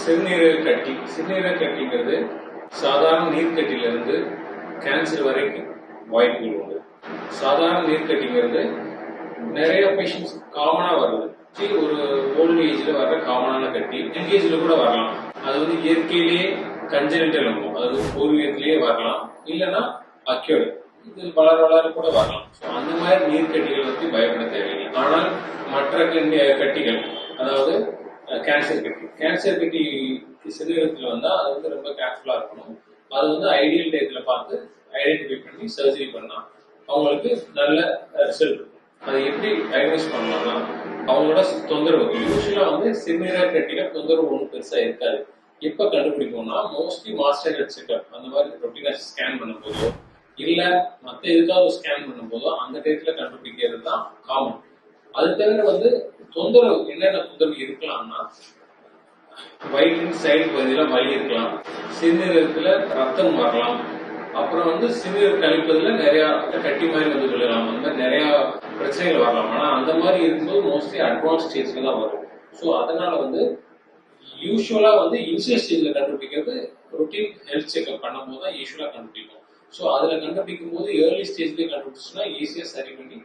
சிறுநீரக கட்டி. சிறுநீரக கட்டிங்கிறது சாதாரண நீர்க்கட்டியிலிருந்து கேன்சர் வரைக்கும் வாய்ப்புகள் உண்டு. சாதாரண நீர்க்கட்டிங்கிறது நிறைய பேஷண்ட்ஸ் காமனா வருது. ஒரு ஓல்டு ஏஜ்ல வர்ற காமனான கட்டி யங் ஏஜ்ல கூட வரலாம். அது வந்து இயற்கையிலேயே கன்ஜெனிட்டல் இருக்கும், அதாவது பூர்வீகத்திலேயே வரலாம், இல்லைன்னா அக்யூர்டு, இது வளர கூட வரலாம். அந்த மாதிரி நீர்க்கட்டிகள் வந்து பயப்பட தேவையில்லை. ஆனால் மற்ற கட்டிகள், அதாவது கேன்சர் கட்டி சிறுநீரகத்தில் வந்தா அது வந்து ரொம்ப கேர்ஃபுல்லா இருக்கணும். அது வந்து ஐடியல் டயத்துல பார்த்து ஐடென்டிஃபை பண்ணி சர்ஜரி பண்ணா அவங்களுக்கு நல்ல ரிசல்ட் இருக்கும். அதை எப்படி டயக்னோஸ் பண்ணலாம்னா, அவங்களோட தொந்தரவு யூஸ்வலா வந்து சிறுநீரக கட்டில தொந்தரவு ஒன்றும் பெருசா இருக்காது. எப்ப கண்டுபிடிக்கும்னா, மோஸ்ட்லி மாஸ்டர் ஹெல்த் செக்அப் அந்த மாதிரி ரொட்டீனா ஸ்கேன் பண்ணும் போதோ இல்ல மற்ற எதுக்காவது ஸ்கேன் பண்ணும் போதோ அந்த டயத்துல கண்டுபிடிக்கிறது தான் காமன். அது தவிர வந்து தொந்தரவு என்னென்ன தொந்தரவு இருக்கலாம்னா, வயிற்றின் சைடு பகுதியில வலி இருக்கலாம், சிறுநீரகத்துல ரத்தம் வரலாம், அப்புறம் வந்து சிறுநீரக கழிப்பதுல நிறைய கட்டி மாதிரி வந்து விழலாம், அந்த மாதிரி நிறைய பிரச்சனைகள் வரலாம். ஆனா அந்த மாதிரி இருக்கும்போது மோஸ்ட்லி அட்வான்ஸ் ஸ்டேஜ்ல தான் வரும். ஸோ அதனால வந்து யூஸ்வலா வந்து இனிஷியல் ஸ்டேஜ்ல கண்டுபிடிக்கிறது ரொட்டீன் ஹெல்த் செக்அப் பண்ணும் போது தான் யூஸ்வலா கண்டுபிடிக்கும். ஸோ அதுல கண்டுபிடிக்கும் போது ஏர்லி ஸ்டேஜ்லயே கண்டுபிடிச்சுன்னா ஈஸியா சரி பண்ணி